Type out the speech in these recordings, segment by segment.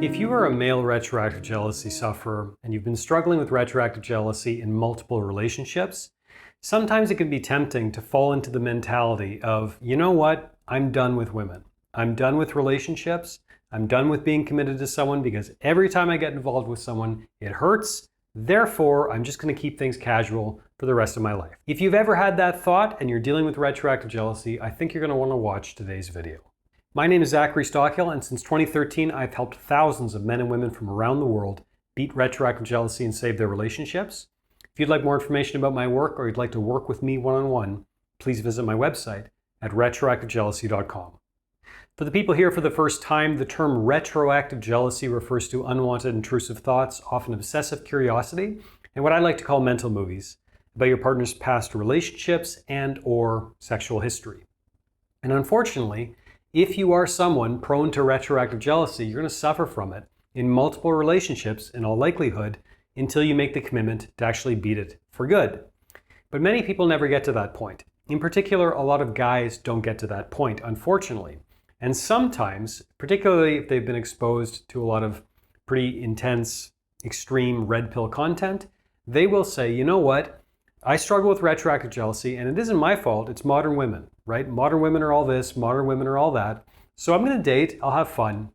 If you are a male retroactive jealousy sufferer and you've been struggling with retroactive jealousy in multiple relationships, sometimes it can be tempting to fall into the mentality of, you know what, I'm done with women. I'm done with relationships. I'm done with being committed to someone because every time I get involved with someone, it hurts. Therefore, I'm just going to keep things casual for the rest of my life. If you've ever had that thought and you're dealing with retroactive jealousy, I think you're going to want to watch today's video. My name is Zachary Stockill, and since 2013, I've helped thousands of men and women from around the world beat retroactive jealousy and save their relationships. If you'd like more information about my work or you'd like to work with me one-on-one, please visit my website at retroactivejealousy.com. For the people here for the first time, the term retroactive jealousy refers to unwanted intrusive thoughts, often obsessive curiosity, and what I like to call mental movies about your partner's past relationships and or sexual history. And unfortunately, if you are someone prone to retroactive jealousy, you're going to suffer from it in multiple relationships in all likelihood until you make the commitment to actually beat it for good. But many people never get to that point. In particular, a lot of guys don't get to that point, unfortunately. And sometimes, particularly if they've been exposed to a lot of pretty intense, extreme red pill content, they will say, you know what? I struggle with retroactive jealousy, and it isn't my fault, it's modern women, right? Modern women are all this, modern women are all that. So I'm going to date, I'll have fun,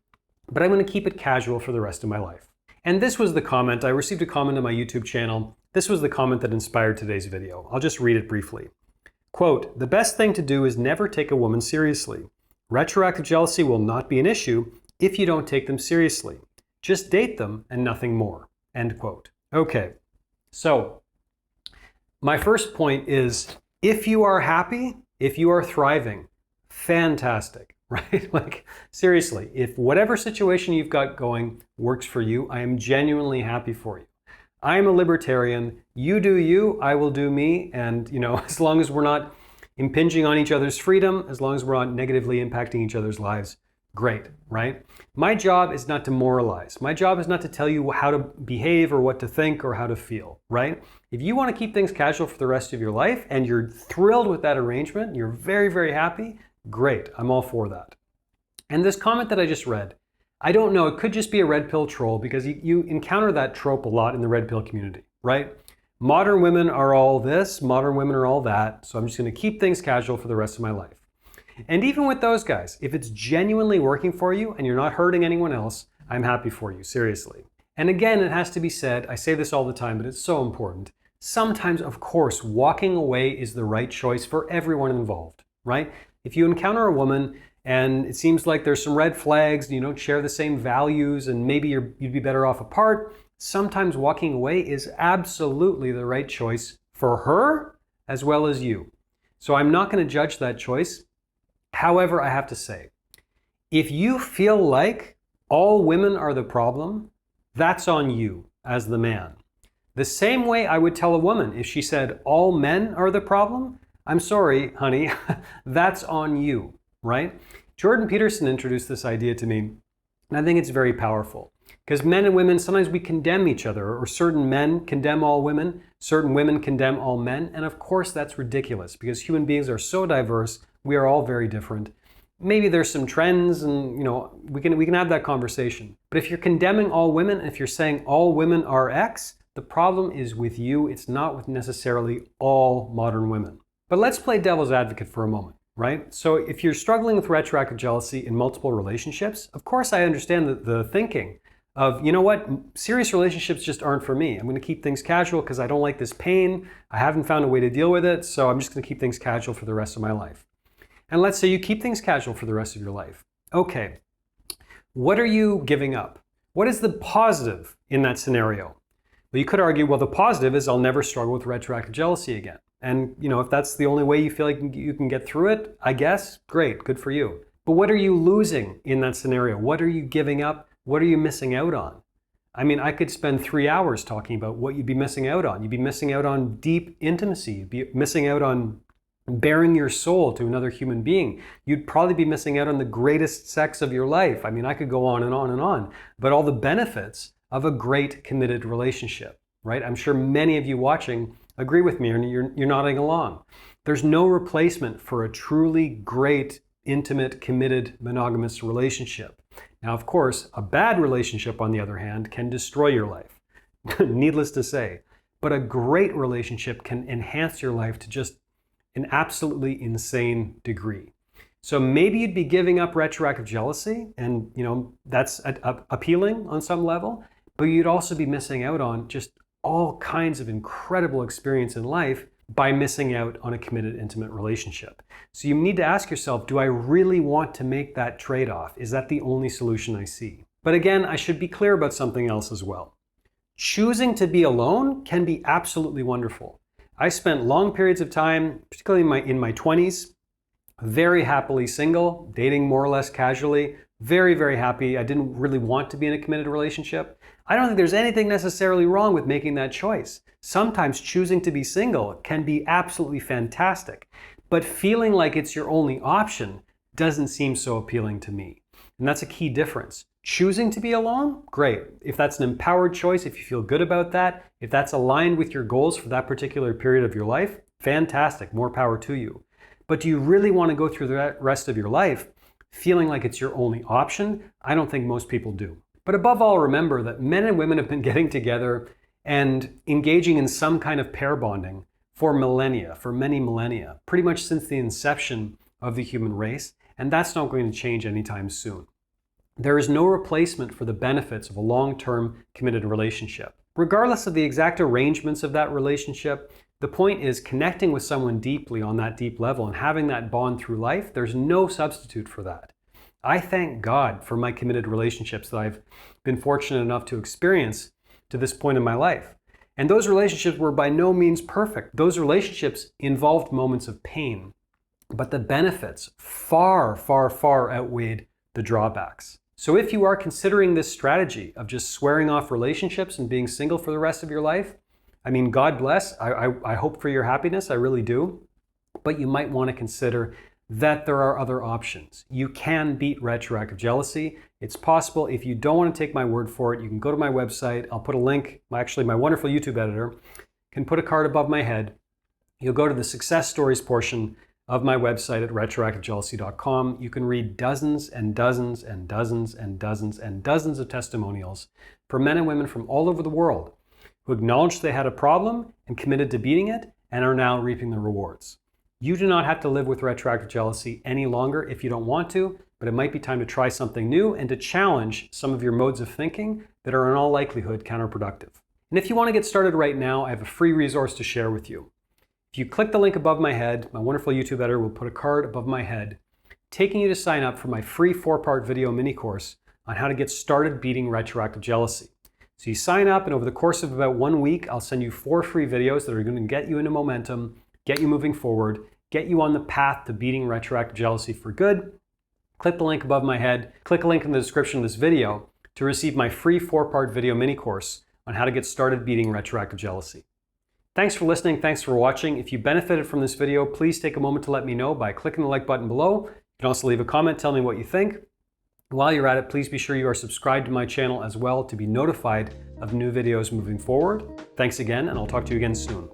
but I'm going to keep it casual for the rest of my life. And this was the comment, I received a comment on my YouTube channel. This was the comment that inspired today's video. I'll just read it briefly. Quote, "The best thing to do is never take a woman seriously. Retroactive jealousy will not be an issue if you don't take them seriously. Just date them and nothing more." End quote. Okay, so my first point is, if you are happy, if you are thriving, fantastic, right? Like, seriously, if whatever situation you've got going works for you, I am genuinely happy for you. I am a libertarian. You do you, I will do me. And, as long as we're not impinging on each other's freedom, as long as we're not negatively impacting each other's lives, great, right? My job is not to moralize. My job is not to tell you how to behave or what to think or how to feel, right? If you want to keep things casual for the rest of your life and you're thrilled with that arrangement, you're very, very happy, great, I'm all for that. And this comment that I just read, I don't know, it could just be a red pill troll because you encounter that trope a lot in the red pill community, right? Modern women are all this, modern women are all that, so I'm just going to keep things casual for the rest of my life. And even with those guys, if it's genuinely working for you and you're not hurting anyone else, I'm happy for you, seriously. And again, it has to be said, I say this all the time, but it's so important. Sometimes, of course, walking away is the right choice for everyone involved, right? If you encounter a woman and it seems like there's some red flags, and you don't share the same values, and maybe you'd be better off apart, sometimes walking away is absolutely the right choice for her as well as you. So I'm not going to judge that choice. However, I have to say, if you feel like all women are the problem, that's on you as the man. The same way I would tell a woman if she said all men are the problem, I'm sorry, honey, that's on you, right? Jordan Peterson introduced this idea to me, and I think it's very powerful. Because men and women, sometimes we condemn each other, or certain men condemn all women, certain women condemn all men, and of course that's ridiculous because human beings are so diverse, we are all very different. Maybe there's some trends and we can have that conversation. But if you're condemning all women, if you're saying all women are X, the problem is with you, it's not with necessarily all modern women. But let's play devil's advocate for a moment, right? So if you're struggling with retroactive jealousy in multiple relationships, of course I understand the thinking of, you know what, serious relationships just aren't for me. I'm going to keep things casual because I don't like this pain. I haven't found a way to deal with it, so I'm just going to keep things casual for the rest of my life. And let's say you keep things casual for the rest of your life. Okay, what are you giving up? What is the positive in that scenario? Well, you could argue, well, the positive is I'll never struggle with retroactive jealousy again. And if that's the only way you feel like you can get through it, I guess, great, good for you. But what are you losing in that scenario? What are you giving up? What are you missing out on? I mean, I could spend 3 hours talking about what you'd be missing out on. You'd be missing out on deep intimacy. You'd be missing out on bearing your soul to another human being. You'd probably be missing out on the greatest sex of your life. I mean, I could go on and on and on, but all the benefits of a great committed relationship, right? I'm sure many of you watching agree with me and you're nodding along. There's no replacement for a truly great intimate, committed, monogamous relationship. Now, of course, a bad relationship, on the other hand, can destroy your life, needless to say. But a great relationship can enhance your life to just an absolutely insane degree. So maybe you'd be giving up retroactive jealousy, and that's appealing on some level, but you'd also be missing out on just all kinds of incredible experience in life by missing out on a committed, intimate relationship. So you need to ask yourself, do I really want to make that trade-off? Is that the only solution I see? But again, I should be clear about something else as well. Choosing to be alone can be absolutely wonderful. I spent long periods of time, particularly in my 20s, very happily single, dating more or less casually, very, very happy. I didn't really want to be in a committed relationship. I don't think there's anything necessarily wrong with making that choice. Sometimes choosing to be single can be absolutely fantastic, but feeling like it's your only option doesn't seem so appealing to me. And that's a key difference. Choosing to be alone, great. If that's an empowered choice, if you feel good about that, if that's aligned with your goals for that particular period of your life, fantastic, more power to you. But do you really want to go through the rest of your life feeling like it's your only option? I don't think most people do. But above all, remember that men and women have been getting together and engaging in some kind of pair bonding for millennia, for many millennia, pretty much since the inception of the human race, and that's not going to change anytime soon. There is no replacement for the benefits of a long-term committed relationship. Regardless of the exact arrangements of that relationship, the point is connecting with someone deeply on that deep level and having that bond through life. There's no substitute for that. I thank God for my committed relationships that I've been fortunate enough to experience to this point in my life. And those relationships were by no means perfect. Those relationships involved moments of pain, but the benefits far, far, far outweighed the drawbacks. So if you are considering this strategy of just swearing off relationships and being single for the rest of your life, I mean, God bless. I hope for your happiness. I really do. But you might want to consider that there are other options. You can beat retroactive jealousy. It's possible. If you don't want to take my word for it, you can go to my website. I'll put a link. Actually, my wonderful YouTube editor can put a card above my head. You'll go to the success stories portion of my website at retroactivejealousy.com. You can read dozens and dozens and dozens and dozens and dozens of testimonials from men and women from all over the world who acknowledged they had a problem and committed to beating it and are now reaping the rewards. You do not have to live with retroactive jealousy any longer if you don't want to, but it might be time to try something new and to challenge some of your modes of thinking that are in all likelihood counterproductive. And if you want to get started right now, I have a free resource to share with you. If you click the link above my head, my wonderful YouTube editor will put a card above my head taking you to sign up for my free 4-part video mini course on how to get started beating retroactive jealousy. So you sign up, and over the course of about 1 week, I'll send you 4 free videos that are going to get you into momentum, get you moving forward, get you on the path to beating retroactive jealousy for good. Click the link above my head, click a link in the description of this video to receive my free 4-part video mini course on how to get started beating retroactive jealousy. Thanks for listening, thanks for watching. If you benefited from this video, please take a moment to let me know by clicking the like button below. You can also leave a comment, tell me what you think. While you're at it, please be sure you are subscribed to my channel as well to be notified of new videos moving forward. Thanks again, and I'll talk to you again soon.